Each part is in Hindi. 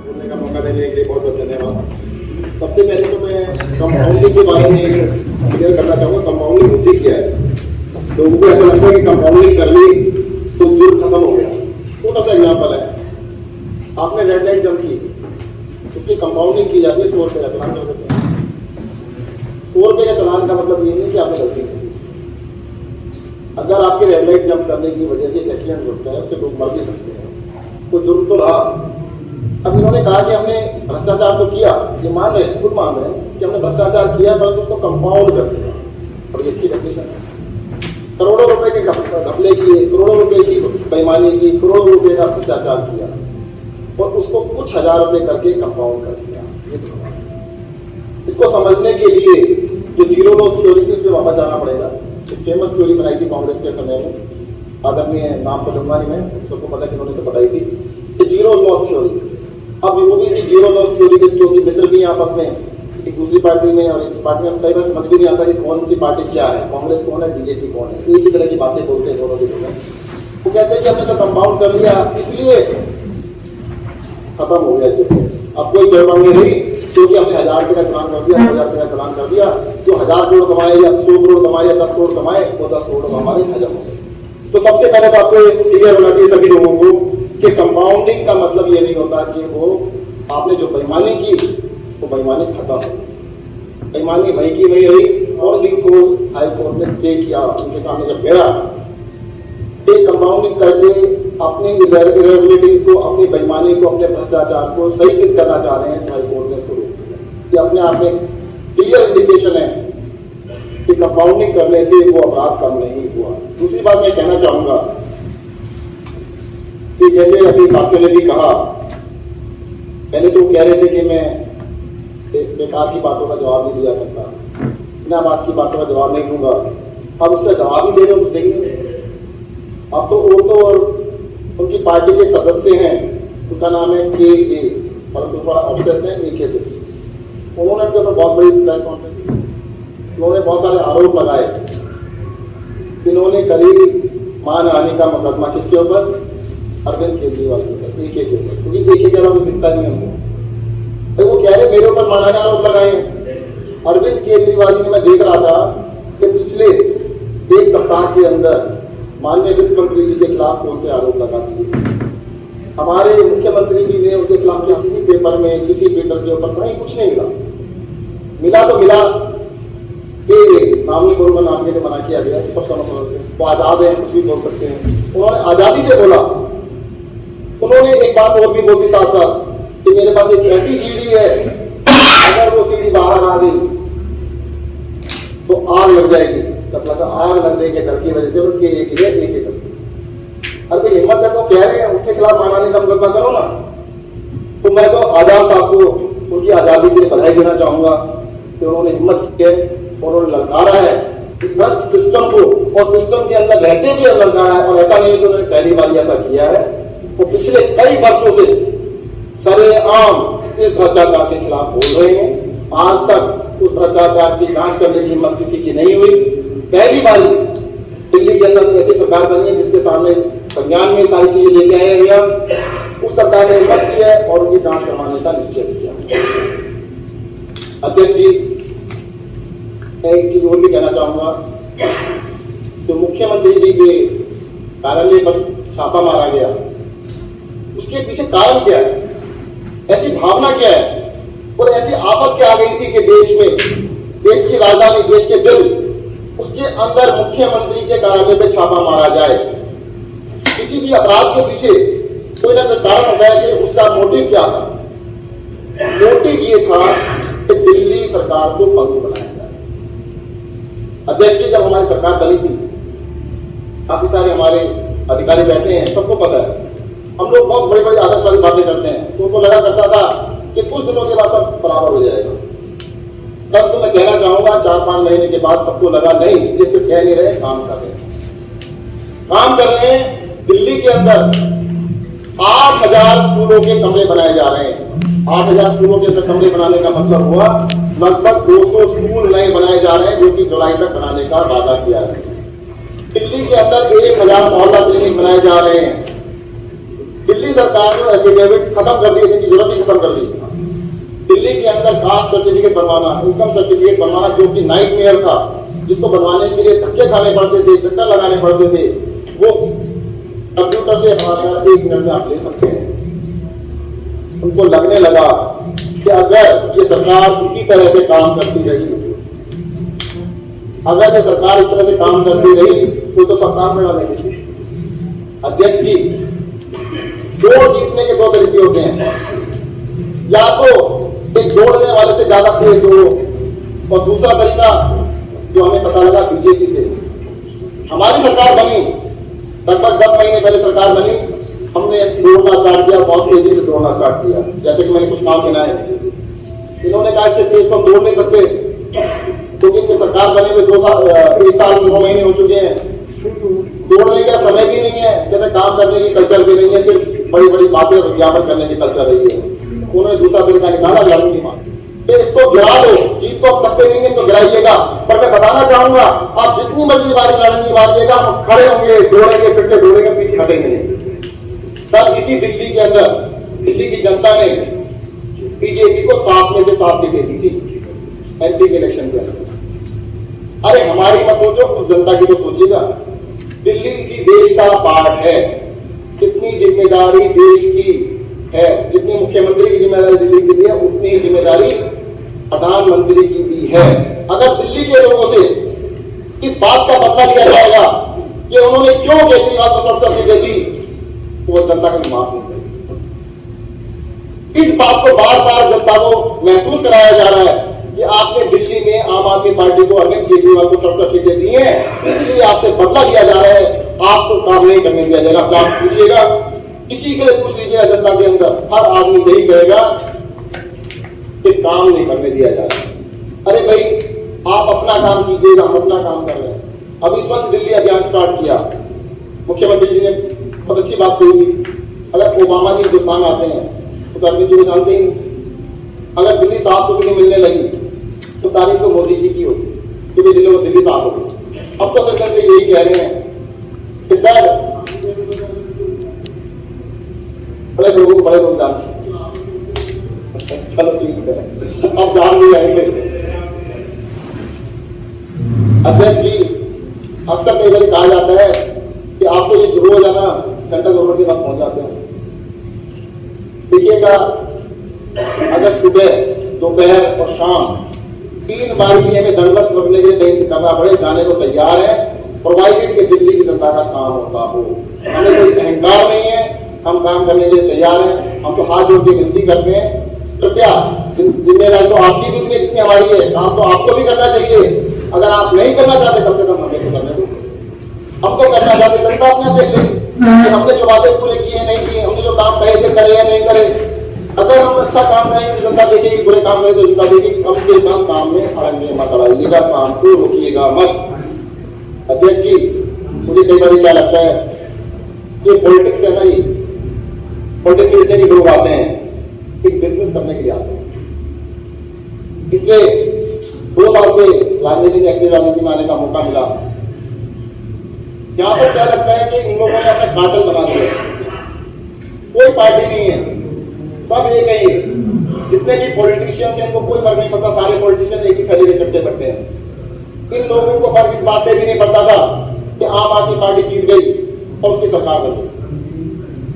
बोलने का मौका देने के लिए बहुत बहुत धन्यवाद। सबसे पहले तो मैं कंपाउंडिंग के बारे में क्लियर करना चाहूँगा। कंपाउंडिंग होती क्या है? तो उनको ऐसा लगता है कि कंपाउंडिंग कर ली तो जुर्म खत्म हो गया। छोटा सा एग्जाम्पल है, आपने रेड लाइट जम की, उसकी कंपाउंडिंग की जाती है 100 रुपये का चलान कर देते हैं। 100 रुपये का चलान का मतलब ये नहीं कि आपने गलती की। अगर आपके रेड लाइट जंप करने की वजह से एक्सीडेंट होता है, उससे लोग मर भी सकते हैं, तो जुर्म तो रहा। अब इन्होंने कहा कि हमने भ्रष्टाचार तो किया, ये मान रहे हैं, खुद मान रहे हैं कि हमने भ्रष्टाचार किया, परंतु उसको कंपाउंड कर दिया। और ये अच्छी डेफिनेशन है। करोड़ों रुपए के घपले किए, करोड़ों रुपए की बेईमानी की, करोड़ों रुपए का भ्रष्टाचार किया और उसको कुछ हजार रुपए करके कंपाउंड कर दिया। ये तो इसको समझने के लिए जो जीरो लॉस थ्योरी थी उसमें वापस जाना पड़ेगा। फेमस थ्योरी बनाई थी कांग्रेस के समय में, आदरणीय नाम तो लूंगा नहीं मैं, सबको पता कि उन्होंने तो बताई थी जीरो लॉस थ्योरी। अब वो भी इसी जीरो लॉस थ्योरी के क्योंकि मित्र भी आपस में एक दूसरी पार्टी में और इस पार्टी में कई बार समझ भी नहीं आता कि कौन सी पार्टी क्या है, कांग्रेस कौन है, बीजेपी कौन है। एक ही तरह की बातें बोलते हैं दोनों के लोग। वो कहते हैं कि हमने तो कंपाउंड कर लिया इसलिए खत्म हो गया। अब कोई गड़बड़ नहीं रही क्योंकि हमने 1000 रुपये का चलान कर दिया, 1000 रुपये का चलान कर दिया, जो 1000 करोड़ कमाए या 100 करोड़ कमाए या 10 करोड़ कमाए, वो 10 करोड़ हमारे हजम हो गए। तो सबसे पहले तो आपको क्लियर होना चाहिए सभी लोगों को कि कंपाउंडिंग का मतलब ये नहीं होता कि वो आपने जो बेईमानी की वो बेईमानी खत्म हो। बेईमानी वही की वही रही और इनको हाई कोर्ट ने स्टे किया, उनके सामने जब गया एक कंपाउंडिंग करके अपनी इरेगुलरिटीज को, अपनी बेईमानी को, अपने भ्रष्टाचार को सही सिद्ध करना चाह रहे हैं। हाई कोर्ट ने इसको रोक दिया। ये अपने आप में क्लियर इंडिकेशन है कि कंपाउंडिंग करने से वो अपराध कम नहीं हुआ। दूसरी बात मैं कहना चाहूंगा कि जैसे अभी साथियों ने भी कहा, पहले तो कह रहे थे कि मैं बेकार की बातों का जवाब नहीं दिया करता, मैं बात की बातों का जवाब नहीं दूंगा। अब उसका जवाब ही दे रहे हो तो देंगे। अब तो वो तो उनकी पार्टी के सदस्य हैं, उसका नाम है के, परंतु थोड़ा ऑब्सेस्ड है AK से। उन्होंने तो बहुत बड़ी प्रेस कॉन्फ्रेंस की, उन्होंने बहुत सारे आरोप लगाए। इन्होंने करीब मानहानि का मुकदमा किसके ऊपर? अरविंद केजरीवाल के ऊपर, AK के ऊपर, क्योंकि AK के अलावा दिखता नहीं हमको। वो कह रहे मेरे ऊपर मानहानि आरोप लगाए हैं। अरविंद केजरीवाल जी मैं देख रहा था कि पिछले 1 सप्ताह के अंदर माननीय वित्त मंत्री जी के खिलाफ कौन से आरोप लगा दिए। हमारे मुख्यमंत्री जी ने उनके खिलाफ किसी पेपर में, किसी ट्विटर के ऊपर कहीं कुछ नहीं मिला। मिला तो मिला कि नामनी बोलकर नाम के लिए मना किया गया, सब समझ सकते हैं, वो आजाद है, कुछ भी बोल सकते हैं। उन्होंने आजादी से बोला। उन्होंने एक बात और भी बोलती साथ साथ कि मेरे पास एक ऐसी सीढ़ी है, अगर वो सीढ़ी बाहर आ गई तो आग लग जाएगी। तब लगा आग लगने के डर की वजह से उनके एक अरे हिम्मत है तो कह रहे हैं उनके खिलाफ मानहानि का मुकदमा करो ना। तो मैं तो आजाद साहब को उनकी आजादी के लिए बधाई देना चाहूंगा कि उन्होंने हिम्मत की है, उन्होंने ललकारा है भ्रष्ट सिस्टम को, और सिस्टम के अंदर रहते भी ललकारा है। और ऐसा नहीं है कि उन्होंने पहली बार ऐसा किया है, वो पिछले कई वर्षों से सरेआम इस भ्रष्टाचार के खिलाफ बोल रहे हैं। आज तक उस भ्रष्टाचार की जांच करने की हिम्मत किसी की नहीं हुई। पहली बार दिल्ली के अंदर ऐसी सरकार बनी है जिसके सामने संज्ञान में सारी चीजें लेके आए गया, उस सरकार ने हिम्मत की है और उनकी जांच करवाने का निश्चय किया। अध्यक्ष जी, मैं एक चीज और भी कहना चाहूंगा, तो मुख्यमंत्री जी के कार्यालय पर छापा मारा गया, उसके पीछे कारण क्या है, ऐसी भावना क्या है, और ऐसी आफत क्या आ गई थी कि देश में, देश की राजधानी, देश के दिल, उसके अंदर मुख्यमंत्री के कार्यालय पे छापा मारा जाए। किसी भी अपराध के पीछे कोई ना कोई कारण होता है कि उसका मोटिव क्या था। मोटिव ये था कि दिल्ली सरकार को पंगु बनाया जाए। अध्यक्ष जी, जब हमारी सरकार बनी थी, काफी सारे हमारे अधिकारी बैठे हैं, सबको पता है, हम लोग बहुत बड़ी बड़ी आदर्श वाली बातें करते हैं, तो उनको लगा करता था कि कुछ दिनों के बाद सब बराबर हो जाएगा। तब तो मैं कहना चाहूंगा 4-5 महीने के बाद सबको लगा नहीं, ये सिर्फ कह नहीं रहे, काम कर रहे हैं। काम कर रहे हैं। दिल्ली के अंदर 8000 स्कूलों के कमरे बनाए जा रहे हैं। 8000 स्कूलों के अंदर कमरे बनाने का मतलब हुआ लगभग 200 स्कूल नए बनाए जा रहे हैं, जो कि जुलाई तक बनाने का वादा किया है। दिल्ली के अंदर 1000 मोहल्ला क्लिनिक बनाए जा रहे हैं। दिल्ली सरकार ने एफिडेविट खत्म कर दी, इनकी जरूरत ही खत्म कर दी। दिल्ली के अंदर कास्ट सर्टिफिकेट बनवाना, इनकम सर्टिफिकेट बनवाना, जो कि नाइटमेयर था, जिसको बनवाने के लिए धक्के खाने पड़ते थे, चक्कर लगाने पड़ते थे, वो कंप्यूटर से हमारे यहाँ 1 मिनट में आप ले सकते हैं। उनको लगने लगा कि अगर ये सरकार इसी तरह से काम करती रही, अगर ये सरकार इस तरह से काम करती रही तो सरकार में डालेगी। अध्यक्ष जी, वोट जीतने के 2 तरीके होते हैं, या तो एक जोड़ने वाले से ज्यादा तेज हो, और दूसरा तरीका जो हमें पता लगा बीजेपी से। हमारी सरकार बनी, लगभग 10 महीने पहले सरकार बनी, हमने दौड़ना स्टार्ट किया, बहुत तेजी से दौड़ना स्टार्ट किया। जैसे कि मैंने कुछ काम गिनाए, इन्होंने कहा इससे तेज तो हम दौड़ नहीं सकते, क्योंकि इनकी सरकार बने हुए 1 साल 2 महीने हो चुके हैं, दौड़ने का समय भी नहीं है, कहते काम करने की कल्चर भी नहीं है, सिर्फ बड़ी बड़ी बातें और विज्ञापन करने की कल्चर रही है। उन्होंने दूसरा तरीका निकाला, लड़ने की मांग, इसको गिरा दो, जीत को आप सकते नहीं है तो गिराइएगा। पर मैं बताना चाहूंगा, आप जितनी मर्जी बारी लड़ने मारिएगा, हम खड़े होंगे, दौड़ेंगे, फिर से दौड़ेंगे, पीछे हटेंगे नहीं। तब इसी दिल्ली के अंदर दिल्ली की जनता ने बीजेपी को 7 में से 7 सीटें दी थी एमपी के इलेक्शन के अंदर। अरे हमारी मत सोचो, उस जनता की तो सोचिएगा। दिल्ली इसी देश का पार्ट है, कितनी जिम्मेदारी देश की है, जितनी मुख्यमंत्री की जिम्मेदारी दिल्ली के लिए, उतनी जिम्मेदारी प्रधानमंत्री की भी है। अगर दिल्ली के लोगों से इस बात का बदला लिया जाएगा कि उन्होंने क्यों केजरीवाल को 70 सीटें दी, तो वो जनता की माफ नहीं करेगी। इस बात को बार बार जनता को महसूस कराया जा रहा है कि आपने दिल्ली में आम आदमी पार्टी को, अरविंद केजरीवाल को 70 सीटें दी हैं, इसलिए आपसे बदला लिया जा रहा है, आपको काम नहीं करने दिया जाएगा। तो आप पूछिएगा, किसी के लिए पूछ लीजिएगा जनता के अंदर, हर आदमी यही कहेगा कि काम नहीं करने दिया जा रहा। अरे भाई, आप अपना काम कीजिएगा, हम अपना काम कर रहे हैं। अभी स्वच्छ दिल्ली अभियान स्टार्ट किया, मुख्यमंत्री जी ने बहुत अच्छी बात कही थी। अगर ओबामा जी हिंदुस्तान आते हैं तो अरविंद जी को जानते ही नहीं। अगर दिल्ली साफ सुथरी मिलने लगी तो तारीफ तो मोदी जी की होगी, क्योंकि दिल्ली साफ होगी। अब तो सरकार से यही कह रहे हैं कि सर, बड़े लोगों को बड़े लोग जानते हैं, चलो ठीक है, अब जान भी जाएंगे। अध्यक्ष जी, अक्सर कई बार कहा जाता है कि आपको ये रोज है ना सेंट्रल गवर्नमेंट के पास पहुंच जाते हैं। देखिएगा, अगर सुबह, दोपहर और शाम 3 बार भी हमें दंडवत करने के लिए कहीं करना पड़े, जाने को तैयार है, प्रोवाइडेड कि दिल्ली की जनता का काम होता हो। हमें कोई अहंकार नहीं है, हम काम करने के लिए तैयार हैं। हम तो हाथ जोड़ के विनती करते हैं, कृपया जिम्मेदारी तो आपकी भी नहीं, जितनी हमारी है, काम तो आपको भी करना चाहिए। अगर आप नहीं करना चाहते, कम से कम हमें तो करने दो। हम तो करना चाहते, जनता अपना देख ले कि हमने जो वादे पूरे किए नहीं किए, हमने जो काम कहे थे करे या नहीं करे। अगर हम अच्छा काम करेंगे तो जनता देखेगी, बुरे काम करें तो जनता देखेगी। कम से कम काम में अड़ंगे मत अड़ाइएगा, काम को रोकिएगा मत। अध्यक्ष जी, मुझे कई बार क्या लगता है, ये पॉलिटिक्स है ना, ये पॉलिटिक्स के जितने भी लोग आते हैं, एक बिजनेस करने के लिए आते हैं। इसलिए 2 साल से राजनीति में, एक्टिव राजनीति में आने का मौका मिला। यहाँ पर क्या लगता है कि इन लोगों ने अपना कार्टेल बना दिया। कोई पार्टी नहीं है, सब एक है। जितने भी पॉलिटिशियंस हैं, इनको कोई फर्क नहीं पड़ता, सारे पॉलिटिशियन एक ही थैले के चट्टे बट्टे हैं। इन लोगों को फर्क इस बात से भी नहीं पड़ता था कि आम आदमी पार्टी जीत गई और उसकी सरकार बन गई।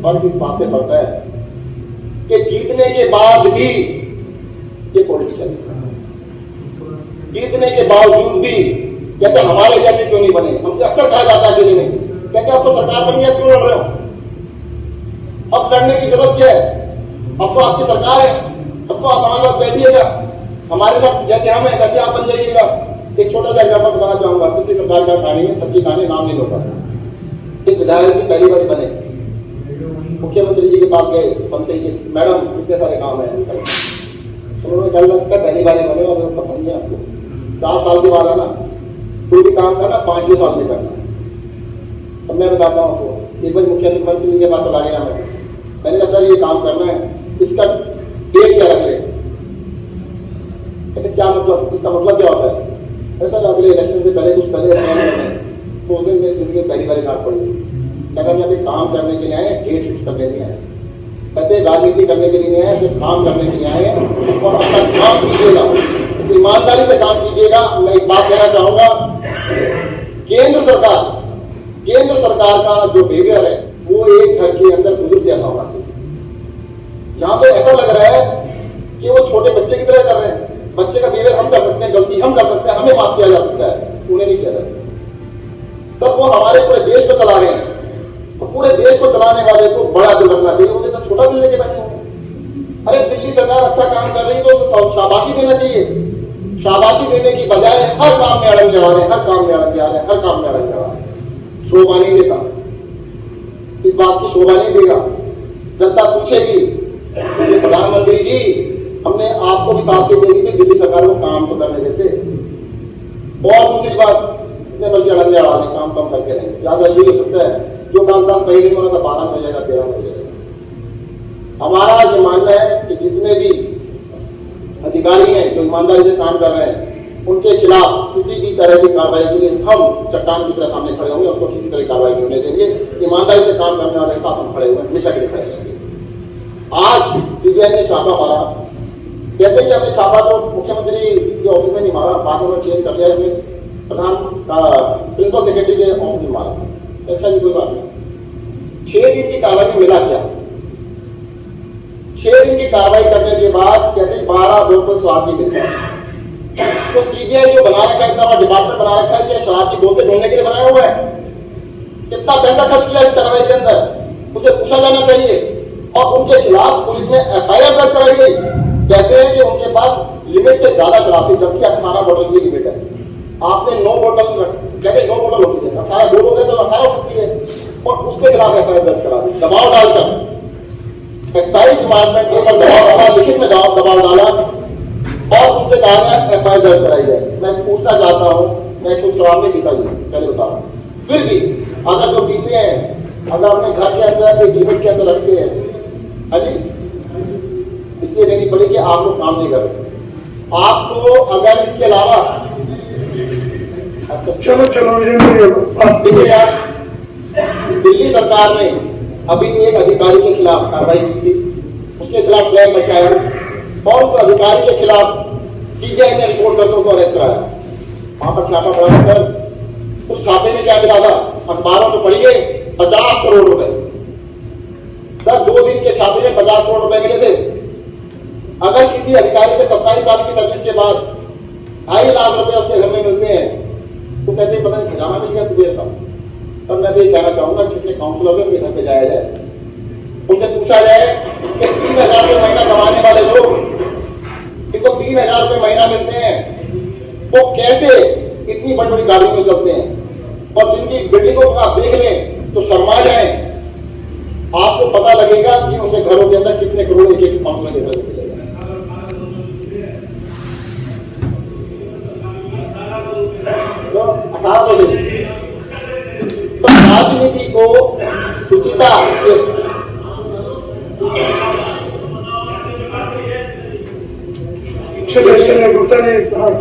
फर्क इस बात से पड़ता है कि जीतने के बाद भी ये पॉलिटिशियन, जीतने के बावजूद भी कहते हमारे जैसे क्यों नहीं बने। हमसे अक्सर कहा जाता है कि नहीं, कहते अब तो सरकार बनी है, क्यों लड़ रहे हो? अब लड़ने की जरूरत क्या है? अब तो आपकी सरकार है, अब तो आप हमारे साथ बैठिएगा, हमारे साथ जैसे हम हैं वैसे आप बन जाइएगा। एक छोटा सा एग्जाम्पल बताना चाहूंगा। पिछली सरकार का कहानी है, सबकी कहानी, नाम नहीं होगा। एक विधायक जी पहली बार बने, मुख्यमंत्री जी के पास गए, बनते ही मैडम इतने सारे काम है, उन्होंने कहा लगता पहली बार बने और पसंद नहीं आपको, 4 साल के बाद आना, कोई भी काम करना 5 साल में करना। अब मैं बताता हूँ आपको, एक बार मुख्यमंत्री जी के पास चला गया मैंने कहा सर ये काम करना है, इसका डेट क्या रख रहे? कहते क्या मतलब, इसका मतलब क्या होता है? सर अगले इलेक्शन से पहले कुछ पहले तो उस दिन मेरी जिंदगी पहली बार काट पड़ी। अगर मैं अभी काम करने के लिए आए, डेट फिक्स करने नहीं आए। कहते राजनीति करने के लिए नहीं आए, सिर्फ काम करने के लिए आए हैं और अपना काम कीजिएगा, ईमानदारी से काम कीजिएगा। मैं एक बात कहना चाहूंगा, केंद्र सरकार का जो बिहेवियर है वो एक घर के अंदर बुजुर्ग जैसा होना चाहिए। यहाँ पे ऐसा लग रहा है कि वो छोटे बच्चे की तरह कर रहे हैं। बच्चे का बिहेवियर हम कर सकते हैं, गलती हम कर सकते हैं, हमें माफ किया जा सकता है, उन्हें नहीं किया जा सकता। तब वो हमारे पूरे देश को चला रहे हैं, तो पूरे देश को चलाने वाले को बड़ा दिल रखना चाहिए, उन्हें तो छोटा दिल लेके बैठे होंगे। अरे दिल्ली सरकार अच्छा काम कर रही तो शाबाशी देना चाहिए। शाबाशी देने की बजाय हर काम में अड़ंग जड़ा रहे हैं, हर काम में अड़ंग जा रहे हैं, हर काम में अड़ंग जड़ा रहे हैं। शोभा नहीं देता, इस बात की शोभा नहीं देगा। जनता पूछेगी कि प्रधानमंत्री जी, हमने आपको भी साथ दे दी थी, दिल्ली सरकार को काम तो करने देते। और दूसरी बात, इतने बल्कि अड़ंग जड़ा रहे, काम कम करके रहेंगे। याद रखिए, हो सकता है जो काम 10 महीने में होना था 12 हो जाएगा, 13 हो जाएगा। हमारा ये मानना है कि जितने भी अधिकारी हैं जो ईमानदारी से काम कर रहे हैं, उनके खिलाफ किसी भी तरह की कार्रवाई के लिए हम चट्टान की तरह सामने खड़े होंगे, उसको किसी तरह की कार्रवाई नहीं होने देंगे। ईमानदारी से काम करने वाले साथ हम खड़े हुए हमेशा के लिए खड़े रहेंगे। आज सीबीआई ने छापा मारा, कहते हैं कि हमने छापा तो मुख्यमंत्री के ऑफिस में नहीं मारा, बाद में चेंज कर लिया, हमने प्रधान प्रिंसिपल सेक्रेटरी के ऑफिस में मारा। अच्छा जी, कोई बात नहीं। 6 दिन की कार्रवाई में मिला क्या? 6 दिन की कार्रवाई करने के बाद कहते 12 बोतल शराब की मिलती है। तो सीबीआई जो बना रखा है, इतना बड़ा डिपार्टमेंट बना रखा है, शराब की बोतल ढूंढने के लिए बनाया हुआ है। कितना पैसा खर्च किया इस कार्रवाई के अंदर, मुझे पूछा जाना चाहिए। और उनके खिलाफ पुलिस ने एफआईआर दर्ज कराई गई। कहते हैं कि उनके पास लिमिट से ज्यादा शराब थी, जबकि 18 बोतल की लिमिट है। आपने 9 बोतल, कहते 9 बोतल होती है, 18 2 बोतल तो 18 हो सकती है, और उसके खिलाफ एफआईआर दर्ज करा दी। दबाव डालकर एक्साइज डिपार्टमेंट के ऊपर दबाव डाला, लिखित में दबाव डाला और उनसे कहा गया एफआईआर दर्ज कराई जाए। मैं पूछना चाहता हूं, मैं कुछ शराब नहीं पीता जी, पहले बता रहा हूं, फिर भी अगर जो पीते हैं, अगर अपने घर के अंदर एक लिमिट के अंदर रखते हैं, अभी इसलिए देनी पड़ी कि आप लोग काम नहीं कर रहे। आपको अगर इसके अलावा चलो देखिए यार, दिल्ली सरकार ने अभी एक अधिकारी के खिलाफ कार्रवाई की थी, उसके खिलाफ फ्लैग बचाया और उस अधिकारी के खिलाफ सीबीआई ने रिपोर्ट करके उसको अरेस्ट कराया। वहां पर छापा पड़ा कर उस छापे में क्या मिला था, अखबारों में पड़ी गई 50 करोड़ रुपए। सर 2 दिन के छापे में 50 करोड़ रुपए मिले थे। अगर किसी अधिकारी के 27 साल की सर्विस के बाद 2.5 लाख रुपए उसके घर में मिलते हैं तो कहते पता नहीं खजाना मिल गया तुझे था। तब मैं भी कहना चाहूंगा किसी काउंसलर के घर पे जाया जाए, उनसे पूछा जाए कि 3,000 रुपये महीना कमाने वाले लोग, इनको 3,000 रुपये महीना मिलते हैं, वो कैसे इतनी बड़ी बड़ी गाड़ियों में चलते हैं, और जिनकी बिल्डिंगों को आप देख लें तो शर्मा जाए। आपको पता लगेगा कि उनके घरों के अंदर कितने करोड़ एक एक काउंसलर के घर मिलेगा। तो 1800 तो राजनीति को सुचिता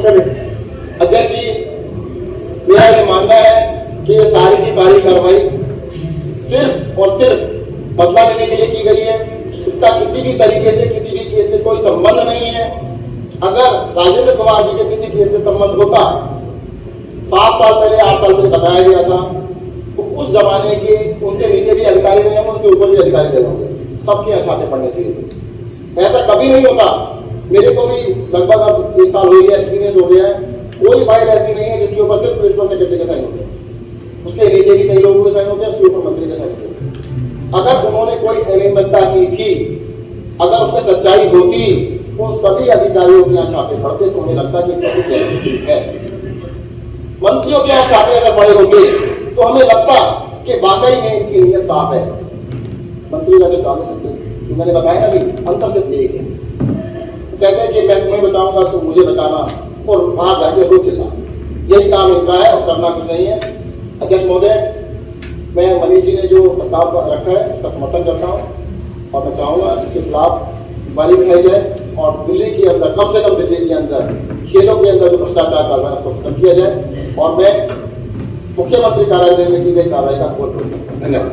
चले अध्यक्ष जी, मेरा ये मानना है कि ये सारी की सारी कार्रवाई सिर्फ और सिर्फ बदला लेने के लिए की गई है। इसका किसी भी तरीके से किसी भी केस से कोई संबंध नहीं है। अगर राजेंद्र कुमार जी के किसी केस से संबंध होता, 7 साल पहले 8 साल पहले बताया गया था, तो उस जमाने के उनके नीचे भी अधिकारी नहीं होंगे, उनके ऊपर भी अधिकारी नहीं होंगे, सबके यहाँ छापे पड़ने चाहिए। ऐसा कभी नहीं होता। मेरे को भी लगभग अब 1 साल हो गया, एक्सपीरियंस हो गया है। कोई फाइल ऐसी नहीं है जिसके ऊपर सिर्फ प्रिंसिपल सेक्रेटरी के साइन होते हैं, उसके नीचे भी कई लोगों के साइन होते हैं, उसके ऊपर मंत्री के साइन होते हैं। अगर उन्होंने कोई अनियमितता की थी, अगर उसमें सच्चाई होती, तो सभी अधिकारियों के यहाँ छापे पड़ते, तो उन्हें लगता कि इसका कुछ है। मंत्रियों के यहाँ छापे अगर पड़े होते तो हमें लगता कि वाकई में इनकी नीयत साफ है। मंत्री का जो काम सकते, मैंने बताया ना, अभी अंतर सिर्फ एक है। कहते हैं कि मैं तुम्हें बचाऊंगा तो मुझे बचाना, और वहां जाके रोज चिल्ला, यही काम इनका है और करना कुछ नहीं है। अध्यक्ष महोदय, मैं मनीष जी ने जो प्रस्ताव रखा है उसका समर्थन करता हूँ, और मैं चाहूंगा इसके खिलाफ वाली उठाई जाए, और दिल्ली के अंदर, कम से कम दिल्ली के अंदर खेलों के अंदर जो भ्रष्टाचार कर रहा है उसको खत्म किया जाए। और मैं मुख्यमंत्री कार्यालय में की गई कार्रवाई का कोर्ट धन्यवाद।